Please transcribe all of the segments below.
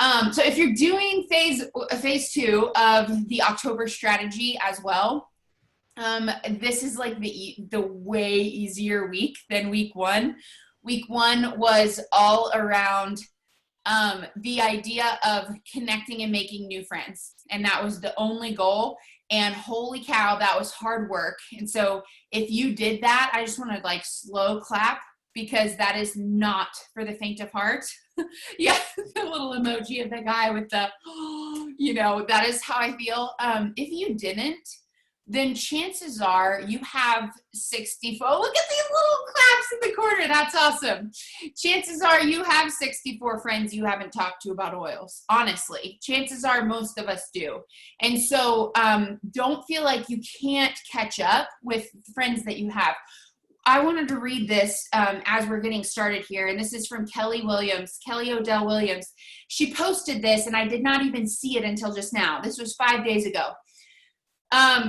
So if you're doing phase 2 of the October strategy as well, this is like the way easier week than week 1. Week 1 was all around the idea of connecting and making new friends. And that was the only goal. And holy cow, that was hard work. And so if you did that, I just want to like slow clap, because that is not for the faint of heart. Yeah, the little emoji of the guy with the, that is how I feel. If you didn't, then chances are you have 64. Look at these little claps in the corner. That's awesome. Chances are you have 64 friends you haven't talked to about oils. Honestly, chances are most of us do. And so don't feel like you can't catch up with friends that you have. I wanted to read this as we're getting started here, and this is from Kelly Odell Williams. She posted this, and I did not even see it until just now. This was 5 days ago.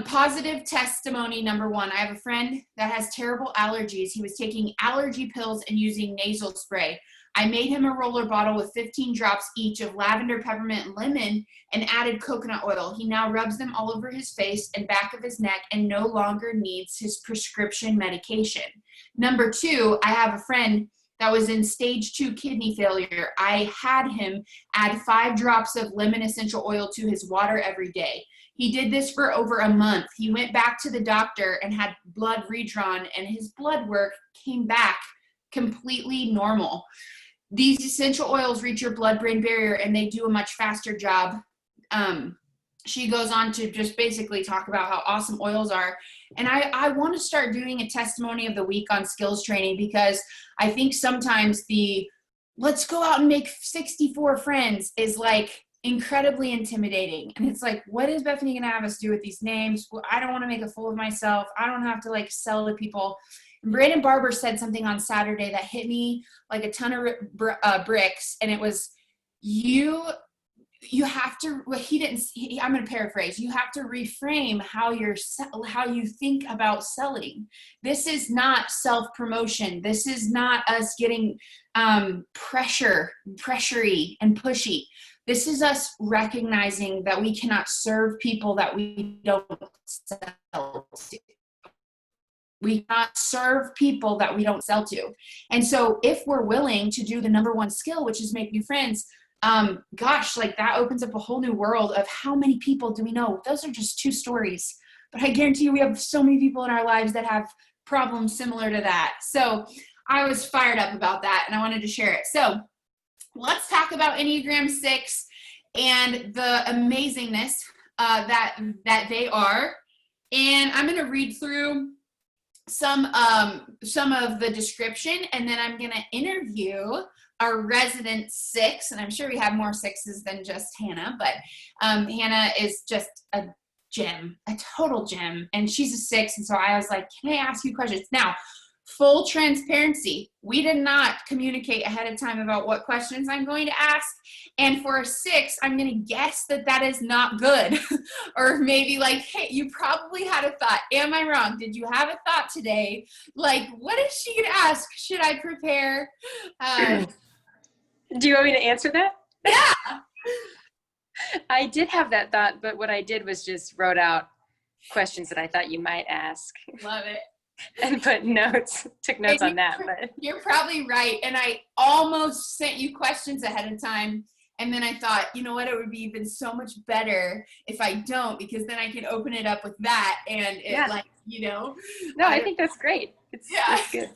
Positive testimony number 1. I have a friend that has terrible allergies. He was taking allergy pills and using nasal spray. I made him a roller bottle with 15 drops each of lavender, peppermint, and lemon, and added coconut oil. He now rubs them all over his face and back of his neck and no longer needs his prescription medication. Number 2, I have a friend that was in stage 2 kidney failure. I had him add 5 drops of lemon essential oil to his water every day. He did this for over a month. He went back to the doctor and had blood redrawn, and his blood work came back completely normal. These essential oils reach your blood-brain barrier, and they do a much faster job. She goes on to just basically talk about how awesome oils are. And I want to start doing a testimony of the week on skills training, because I think sometimes let's go out and make 64 friends is like incredibly intimidating. And it's like, what is Bethany going to have us do with these names? Well, I don't want to make a fool of myself. I don't have to like sell to people. And Brandon Barber said something on Saturday that hit me like a ton of bricks. And it was, you have to, well, I'm going to paraphrase, you have to reframe how you think about selling. This is not self-promotion. This is not us getting pressury and pushy. This is us recognizing that we cannot serve people that we don't sell to. We cannot serve people that we don't sell to. And so if we're willing to do the number 1 skill, which is make new friends, like that opens up a whole new world of how many people do we know? Those are just 2 stories. But I guarantee you we have so many people in our lives that have problems similar to that. So I was fired up about that, and I wanted to share it. So let's talk about Enneagram 6 and the amazingness that they are. And I'm going to read through some of the description, and then I'm going to interview our resident 6, and I'm sure we have more 6s than just Hannah, but Hannah is just a gem, a total gem, and she's a 6, and so I was like, can I ask you questions? Now, full transparency, we did not communicate ahead of time about what questions I'm going to ask, and for a 6, I'm going to guess that is not good, or maybe like, hey, you probably had a thought. Am I wrong? Did you have a thought today? Like, what is she going to ask? Should I prepare? Do you want me to answer that? Yeah. I did have that thought, but what I did was just wrote out questions that I thought you might ask. Love it. And took notes on that. But you're probably right. And I almost sent you questions ahead of time. And then I thought, you know what, it would be even so much better if I don't, because then I can open it up with that. And No, I think that's great. It's good.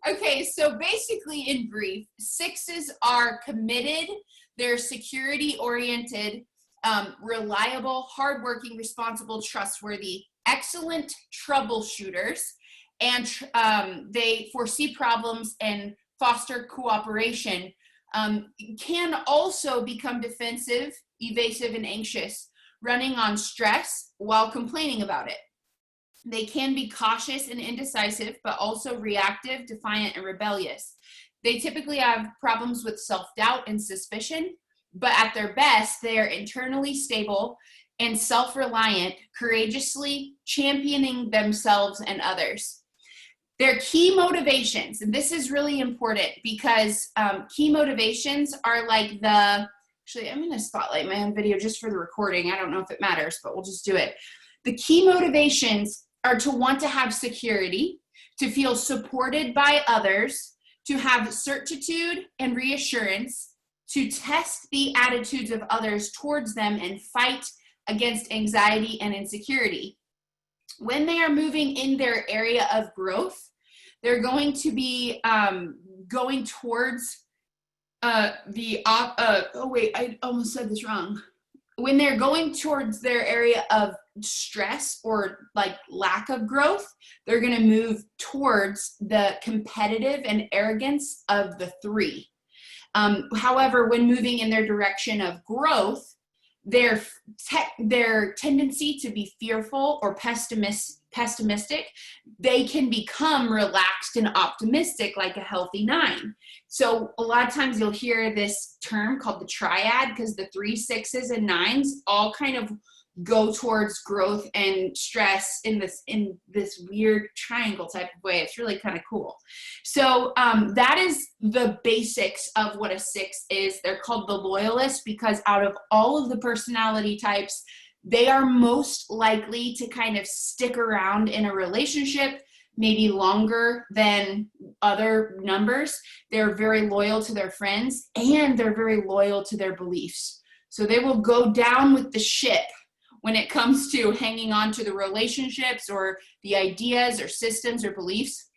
Okay, so basically in brief, 6s are committed, they're security-oriented, reliable, hardworking, responsible, trustworthy, excellent troubleshooters, and they foresee problems and foster cooperation. Can also become defensive, evasive, and anxious, running on stress while complaining about it. They can be cautious and indecisive, but also reactive, defiant, and rebellious. They typically have problems with self-doubt and suspicion, but at their best, they are internally stable and self-reliant, courageously championing themselves and others. Their key motivations, and this is really important because key motivations are like actually, I'm going to spotlight my own video just for the recording. I don't know if it matters, but we'll just do it. The key motivations are to want to have security, to feel supported by others, to have certitude and reassurance, to test the attitudes of others towards them and fight against anxiety and insecurity. When they are moving in their area of growth, they're going to be going towards oh wait, I almost said this wrong. When they're going towards their area of stress or like lack of growth, they're going to move towards the competitive and arrogance of the 3. However, when moving in their direction of growth, their tendency to be fearful or pessimistic, they can become relaxed and optimistic like a healthy 9. So a lot of times you'll hear this term called the triad, because the 3, 6s, and 9s all kind of go towards growth and stress in this weird triangle type of way. It's really kind of cool. So that is the basics of what a 6 is. They're called the loyalist because out of all of the personality types, they are most likely to kind of stick around in a relationship maybe longer than other numbers. They're very loyal to their friends, and they're very loyal to their beliefs. So they will go down with the ship when it comes to hanging on to the relationships or the ideas or systems or beliefs,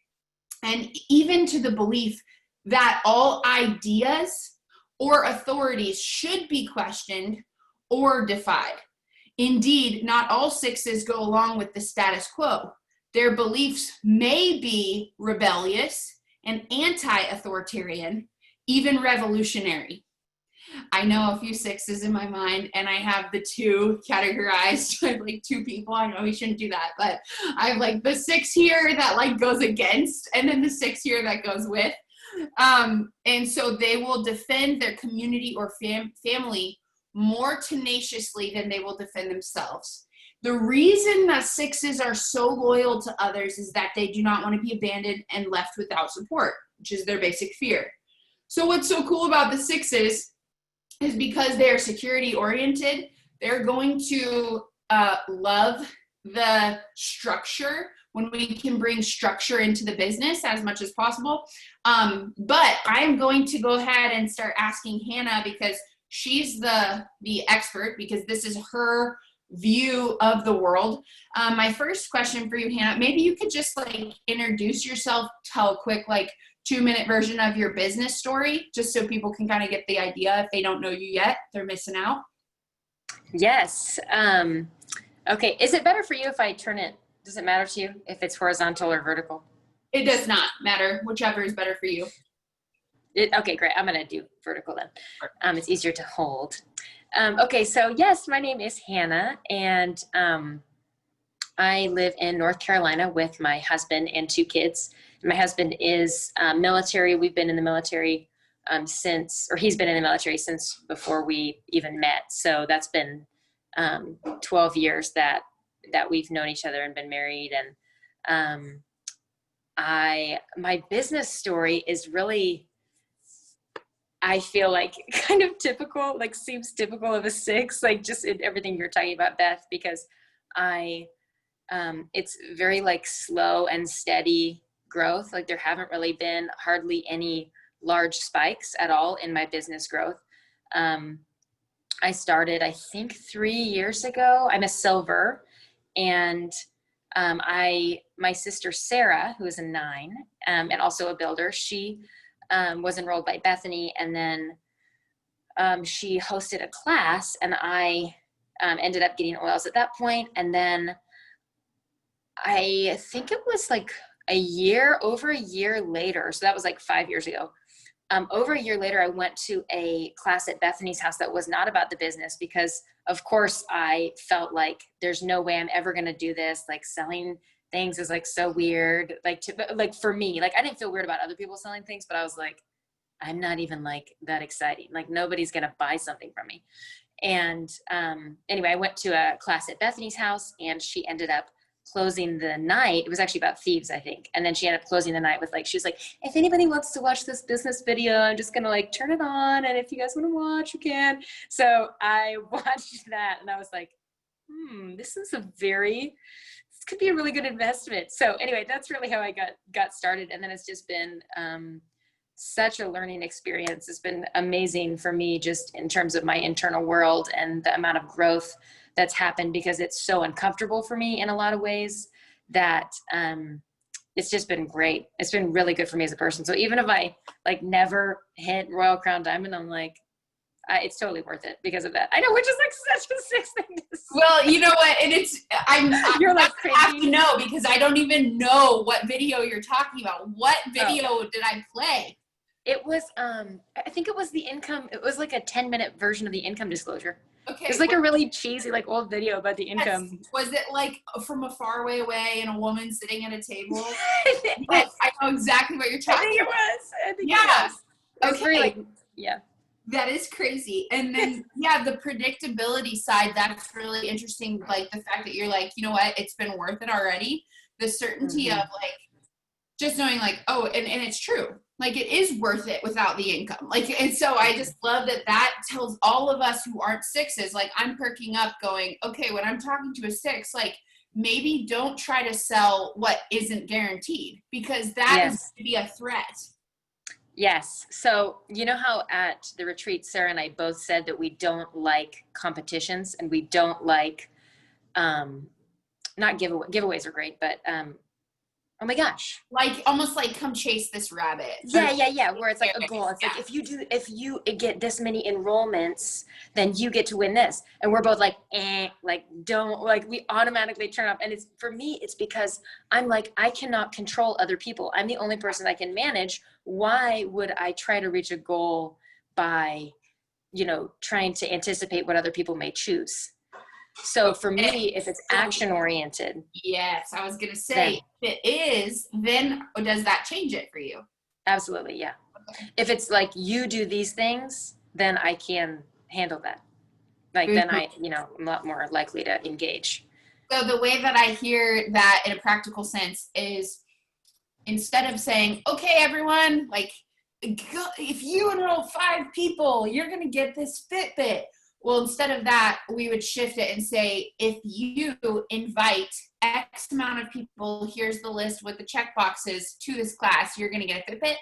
and even to the belief that all ideas or authorities should be questioned or defied. Indeed, not all 6s go along with the status quo. Their beliefs may be rebellious and anti-authoritarian, even revolutionary. I know a few 6s in my mind, and I have the 2 categorized. I have like 2 people. I know we shouldn't do that, but I have like the 6 here that like goes against, and then the 6 here that goes with. And so they will defend their community or family more tenaciously than they will defend themselves. The reason that 6s are so loyal to others is that they do not want to be abandoned and left without support, which is their basic fear. So what's so cool about the 6s is because they're security oriented, they're going to love the structure when we can bring structure into the business as much as possible. But I am going to go ahead and start asking Hannah, because she's the expert, because this is her view of the world. My first question for you, Hannah, maybe you could just like introduce yourself, tell a quick like 2-minute version of your business story, just so people can kind of get the idea if they don't know you yet, they're missing out. Yes. Okay. Is it better for you if I turn it? Does it matter to you if it's horizontal or vertical? It does not matter. Whichever is better for you. Okay, great. I'm going to do vertical then. It's easier to hold. Okay. So yes, my name is Hannah, and I live in North Carolina with my husband and 2 kids. My husband is military. We've been in the military he's been in the military since before we even met. So that's been 12 years that we've known each other and been married. And my business story is really, I feel like kind of typical, like seems typical of a 6, like just in everything you're talking about, Beth, because it's very like slow and steady growth. Like there haven't really been hardly any large spikes at all in my business growth. I started, I think 3 years ago. I'm a silver, and my sister Sarah, who is a 9 and also a builder, she was enrolled by Bethany, and then she hosted a class, and I ended up getting oils at that point. And then I think it was like over a year later, so that was like 5 years ago. Over a year later, I went to a class at Bethany's house that was not about the business, because of course I felt like there's no way I'm ever going to do this. Like selling things is like so weird. Like for me, like I didn't feel weird about other people selling things, but I was like, I'm not even like that exciting. Like nobody's going to buy something from me. And anyway, I went to a class at Bethany's house, and she ended up closing the night. It was actually about thieves, I think. And then she ended up closing the night with like, she was like, if anybody wants to watch this business video, I'm just going to like turn it on. And if you guys want to watch, you can. So I watched that and I was like, this could be a really good investment. So anyway, that's really how I got started. And then it's just been such a learning experience. It's been amazing for me just in terms of my internal world and the amount of growth that's happened, because it's so uncomfortable for me in a lot of ways that it's just been great. It's been really good for me as a person. So even if I like never hit Royal Crown Diamond, I'm like, it's totally worth it because of that. I know, which is like such a sick thing to say. Well, you know what? And You're like I have to know because I don't even know what video you're talking about. What video did I play? It was, I think it was it was like a 10-minute version of the income disclosure. Okay. It's like a really cheesy, like old video about the income. Was it like from a far way away and a woman sitting at a table? Yes, I know exactly what you're talking about. I think it was. It was very like, yeah. That is crazy. And then, the predictability side, that's really interesting. Like the fact that you're like, you know what, it's been worth it already. The certainty of like, just knowing like, and it's true. Like it is worth it without the income. Like, and so I just love that tells all of us who aren't sixes, like I'm perking up going, okay, when I'm talking to a six, like maybe don't try to sell what isn't guaranteed because that is going to be a threat. Yes. So you know how at the retreat, Sarah and I both said that we don't like competitions and we don't like, not giveaways are great, but, oh my gosh. Like almost like come chase this rabbit. Yeah. Where it's like a goal. It's like, if you get this many enrollments, then you get to win this. And we're both like, don't, like we automatically turn up. And it's, for me, it's because I'm like, I cannot control other people. I'm the only person I can manage. Why would I try to reach a goal by, trying to anticipate what other people may choose? So for me, if it's action oriented. Yes, I was going to say, if it is, then does that change it for you? Absolutely, yeah. Okay. If it's like you do these things, then I can handle that. Like then I'm a lot more likely to engage. So the way that I hear that in a practical sense is instead of saying, okay, everyone, like if you enroll 5 people, you're going to get this Fitbit. Well, instead of that, we would shift it and say, if you invite X amount of people, here's the list with the check boxes to this class, you're going to get a Fitbit.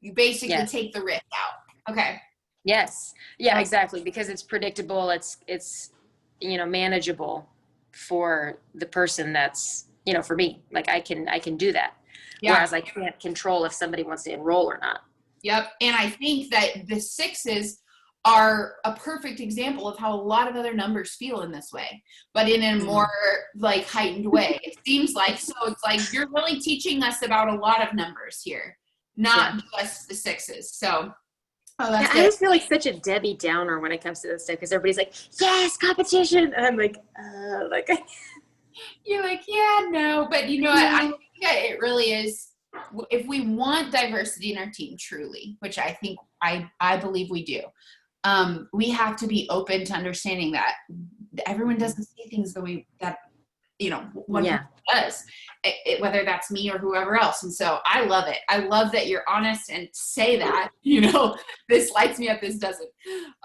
You basically take the risk out. Okay. Yes. Yeah, exactly. Because it's predictable. It's manageable for the person that's, for me, like I can do that. Yeah. Whereas I can't control if somebody wants to enroll or not. Yep. And I think that the sixes are a perfect example of how a lot of other numbers feel in this way, but in a more like heightened way. It seems like, so it's like, you're really teaching us about a lot of numbers here, not just the sixes. So I always feel like such a Debbie Downer when it comes to this stuff, because everybody's like, yes, competition. And I'm like, you're like, yeah, no, but I think that it really is, if we want diversity in our team truly, which I think I believe we do, we have to be open to understanding that everyone doesn't see things the way that, one does, whether that's me or whoever else. And so I love it. I love that you're honest and say that, this lights me up, this doesn't.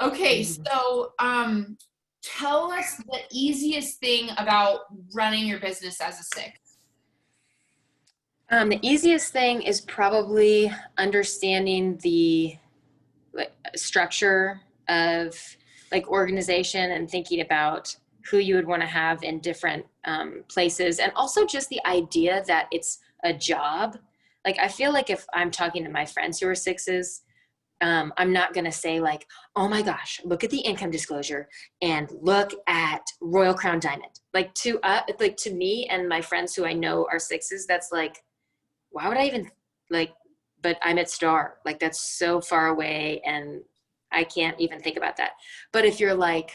Okay. So, tell us the easiest thing about running your business as a six. The easiest thing is probably understanding the structure of like organization and thinking about who you would want to have in different places, and also just the idea that it's a job. Like I feel like if I'm talking to my friends who are sixes, I'm not going to say like, oh my gosh, look at the income disclosure and look at Royal Crown Diamond. Like to me and my friends who I know are sixes, that's like, why would I even but I'm at Star, like that's so far away and I can't even think about that. But if you're like,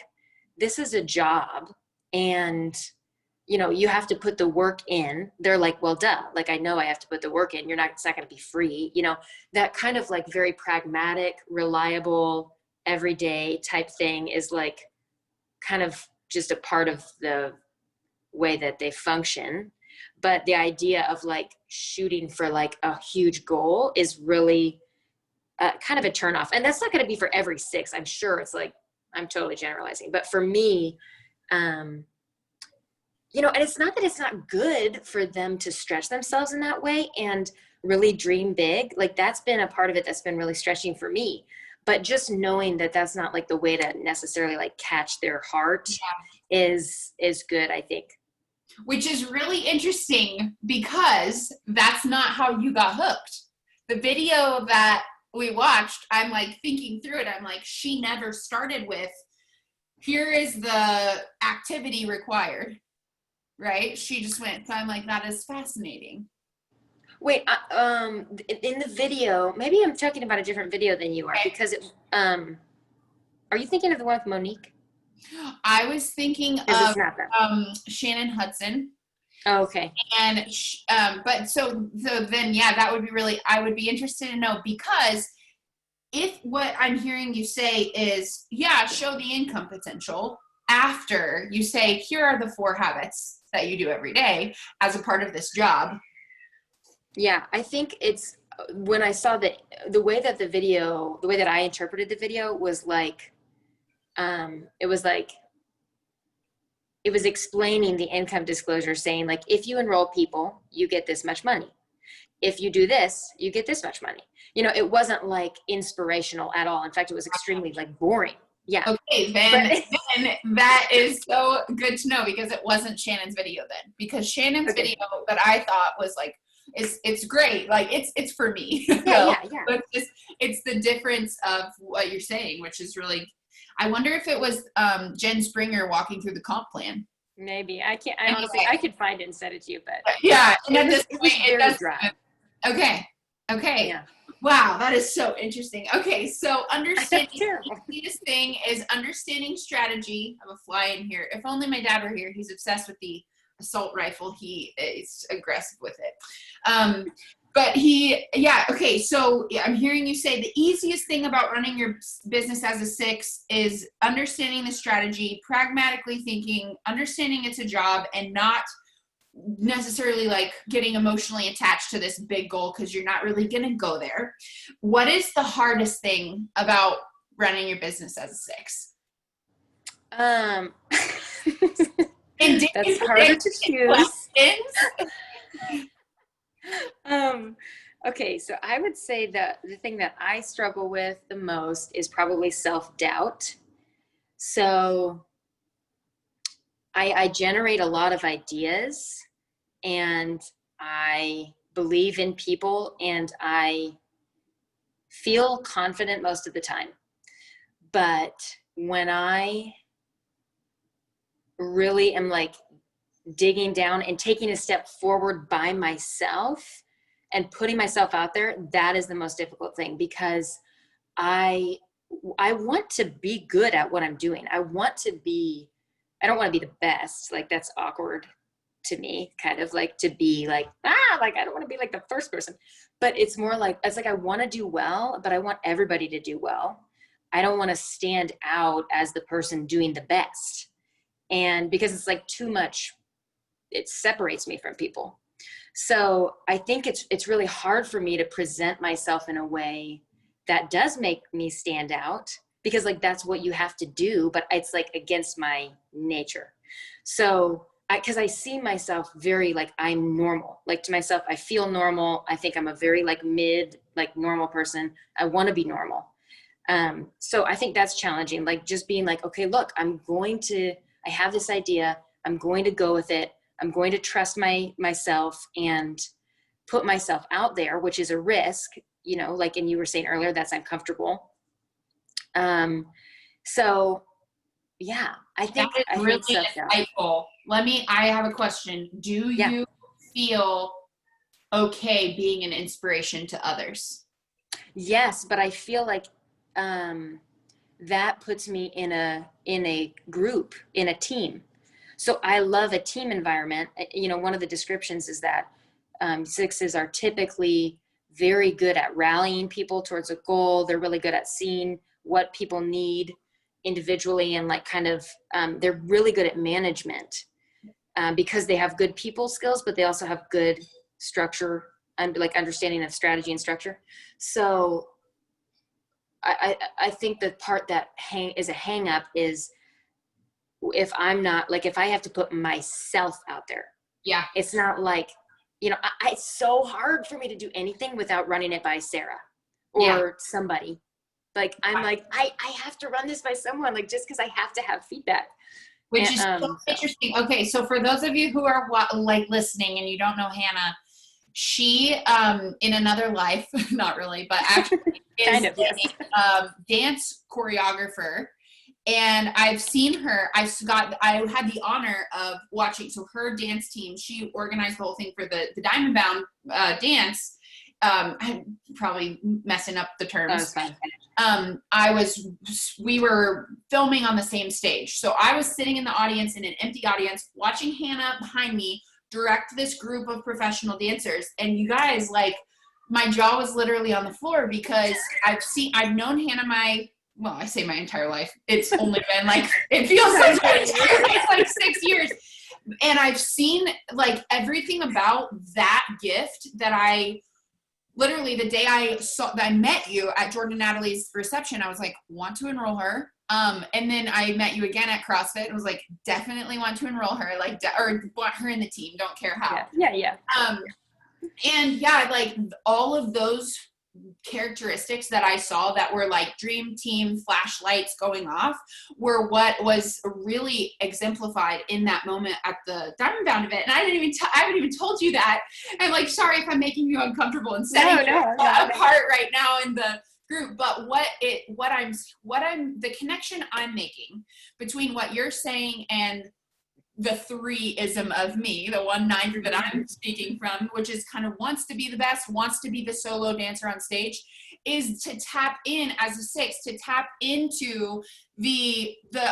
this is a job and, you have to put the work in, they're like, well, duh. Like, I know I have to put the work in. It's not going to be free. That kind of like very pragmatic, reliable, everyday type thing is like kind of just a part of the way that they function. but the idea of like shooting for like a huge goal is really kind of a turnoff. And that's not going to be for every 6. I'm sure it's like, I'm totally generalizing, but for me, you know, and it's not that it's not good for them to stretch themselves in that way and really dream big. Like that's been a part of it that's been really stretching for me. But just knowing that that's not like the way to necessarily like catch their heart is good, I think. Which is really interesting because that's not how you got hooked. The video that we watched, I'm like thinking through it. I'm like, she never started with, here is the activity required, right? She just went, so I'm like, that is fascinating. Wait, in the video, maybe I'm talking about a different video than you are, because it, are you thinking of the one with Monique? I was thinking of Shannon Hudson. Oh, okay. And but so then yeah, that would be really, I would be interested to know, because if what I'm hearing you say is, yeah, show the income potential after you say, here are the 4 habits that you do every day as a part of this job. Yeah, I think it's when I saw that the way that I interpreted the video was like, it was explaining the income disclosure, saying like, if you enroll people, you get this much money. If you do this, you get this much money. You know, it wasn't like inspirational at all. In fact, it was extremely like boring. Yeah. Okay, then that is so good to know, because it wasn't Shannon's video then. Because Shannon's video that I thought was like, it's great. Like it's for me. Yeah. But it's the difference of what you're saying, which is really, I wonder if it was Jen Springer walking through the comp plan. Maybe. I can't, I honestly, I could find it and send it to you, but yeah. And it was very dry. Okay. Yeah. Wow, that is so interesting. Okay, so understanding the easiest thing is understanding strategy. I have a fly in here. If only my dad were here. He's obsessed with the assault rifle. He is aggressive with it. But okay, so I'm hearing you say the easiest thing about running your business as a 6 is understanding the strategy, pragmatically thinking, understanding it's a job, and not necessarily like getting emotionally attached to this big goal because you're not really going to go there. What is the hardest thing about running your business as a 6? That's harder to choose. Okay, so I would say that the thing that I struggle with the most is probably self-doubt. So I generate a lot of ideas, and I believe in people, and I feel confident most of the time. But when I really am like digging down and taking a step forward by myself and putting myself out there, that is the most difficult thing, because I want to be good at what I'm doing. I don't want to be the best. Like that's awkward to me, kind of like to be like, like I don't want to be like the first person, but it's more like, it's like I want to do well, but I want everybody to do well. I don't want to stand out as the person doing the best. And because it's like too much, it separates me from people. So I think it's really hard for me to present myself in a way that does make me stand out, because like that's what you have to do, but it's like against my nature. So because I see myself very like I'm normal, like to myself, I feel normal. I think I'm a very like normal person. I want to be normal. So I think that's challenging. Like just being like, okay, look, I have this idea. I'm going to go with it. I'm going to trust myself and put myself out there, which is a risk, you know, like, and you were saying earlier, that's uncomfortable. So yeah, I think that is really insightful. I have a question. Do you feel okay being an inspiration to others? Yes, but I feel like that puts me in a group, in a team. So I love a team environment. You know, one of the descriptions is that 6s are typically very good at rallying people towards a goal. They're really good at seeing what people need individually, and like kind of they're really good at management. because they have good people skills, but they also have good structure and like understanding of strategy and structure. So I think the part that is a hang up is if I'm not like, if I have to put myself out there, Yeah. it's not like, you know, it's so hard for me to do anything without running it by Sarah or somebody. Like, I'm like, I have to run this by someone, like, just because I have to have feedback. Which is so interesting. Okay, so for those of you who are like listening and you don't know Hannah, she in another life, not really, but actually is kind of, yes. a dance choreographer. And I've seen her, I had the honor of watching, so her dance team, she organized the whole thing for the Diamond Bound dance. I'm probably messing up the terms. Oh, that's fine. We were filming on the same stage. So I was sitting in the audience, in an empty audience, watching Hannah behind me direct this group of professional dancers. And you guys, like, my jaw was literally on the floor because I've known Hannah I say my entire life. It's only been like, it feels like it's like 6 years. And I've seen like everything about that gift that literally the day I met you at Jordan and Natalie's reception, I was like, want to enroll her. And then I met you again at CrossFit and was like, definitely want to enroll her, like, or want her in the team. Don't care how. Yeah. And yeah, like all of those characteristics that I saw that were like dream team flashlights going off were what was really exemplified in that moment at the Diamond Bound event. And I haven't even told you that. I'm like, sorry if I'm making you uncomfortable and setting apart right now in the group. But the connection I'm making between what you're saying and the 3-ism of me, the 1/9 that I'm speaking from, which is kind of wants to be the best, wants to be the solo dancer on stage, is to tap in as a 6, to tap into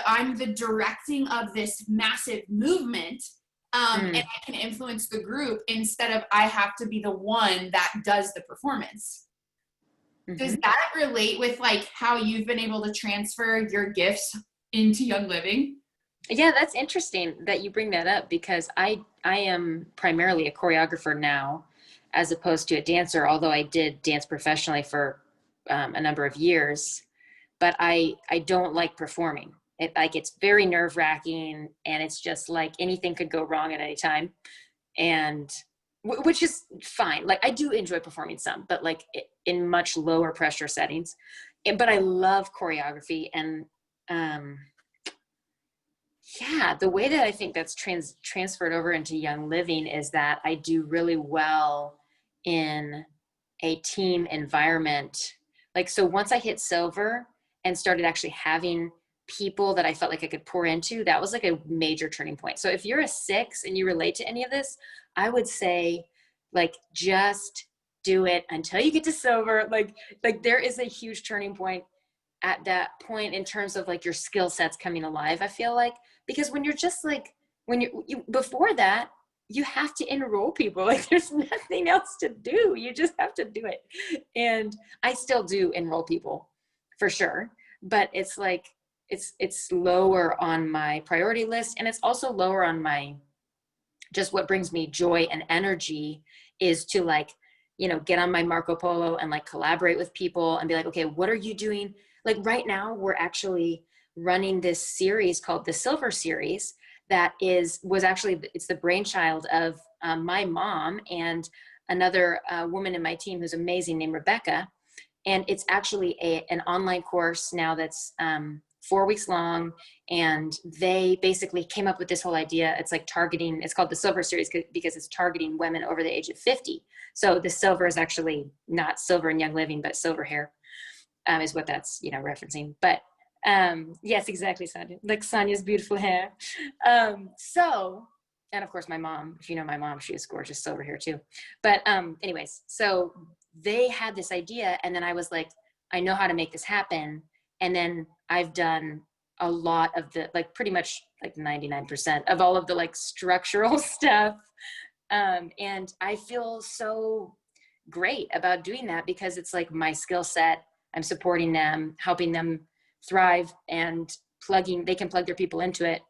I'm the directing of this massive movement, and I can influence the group instead of I have to be the one that does the performance. Mm-hmm. Does that relate with like how you've been able to transfer your gifts into Young Living? Yeah, that's interesting that you bring that up because I am primarily a choreographer now as opposed to a dancer, although I did dance professionally for a number of years, but I don't like performing. It's very nerve-wracking and it's just like anything could go wrong at any time, and which is fine. Like I do enjoy performing some, but like in much lower pressure settings. But I love choreography and the way that I think that's transferred over into Young Living is that I do really well in a team environment. Like, so once I hit silver and started actually having people that I felt like I could pour into, that was like a major turning point. So if you're a 6 and you relate to any of this, I would say like, just do it until you get to silver. Like there is a huge turning point at that point in terms of like your skill sets coming alive, I feel like, because when you're just like, before that, you have to enroll people. Like there's nothing else to do. You just have to do it. And I still do enroll people for sure, but it's like, it's lower on my priority list. And it's also lower on my, just what brings me joy and energy is to like, you know, get on my Marco Polo and like collaborate with people and be like, okay, what are you doing? Like right now we're actually running this series called the Silver Series that was actually, it's the brainchild of my mom and another woman in my team who's amazing named Rebecca. And it's actually an online course now that's 4 weeks long. And they basically came up with this whole idea. It's like targeting, it's called the Silver Series because it's targeting women over the age of 50. So the silver is actually not silver in Young Living, but silver hair is what that's, you know, referencing. But yes, exactly, Sonia. Like Sonia's beautiful hair. So, and of course my mom, if you know my mom, she has gorgeous silver hair too. But anyways, so they had this idea and then I was like, I know how to make this happen. And then I've done a lot of the, like pretty much like 99% of all of the like structural stuff. And I feel so great about doing that because it's like my skill set. I'm supporting them, helping them thrive and they can plug their people into it.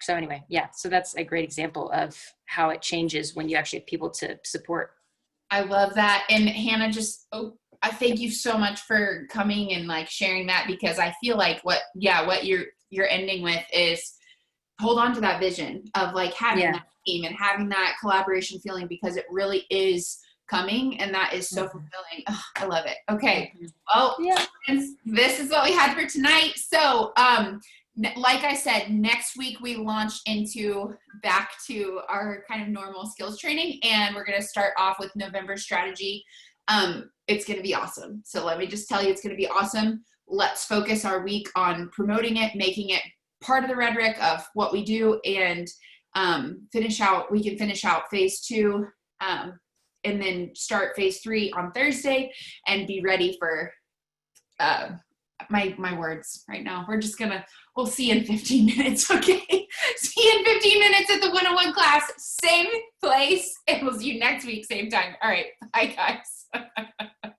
So anyway, yeah, so that's a great example of how it changes when you actually have people to support. I love that. And Hannah, I thank you so much for coming and like sharing that, because I feel like what you're ending with is hold on to that vision of like having that team and having that collaboration feeling, because it really is coming, and that is so fulfilling. Oh, I love it. Okay. Well, friends, this is what we had for tonight. So, like I said, next week we launch back to our kind of normal skills training, and we're going to start off with November strategy. It's going to be awesome. So let me just tell you, it's going to be awesome. Let's focus our week on promoting it, making it part of the rhetoric of what we do, and we can finish out phase 2, and then start phase 3 on Thursday and be ready for my words right now. We'll see you in 15 minutes, okay? See you in 15 minutes at the 101 class, same place, and we'll see you next week, same time. All right, bye guys.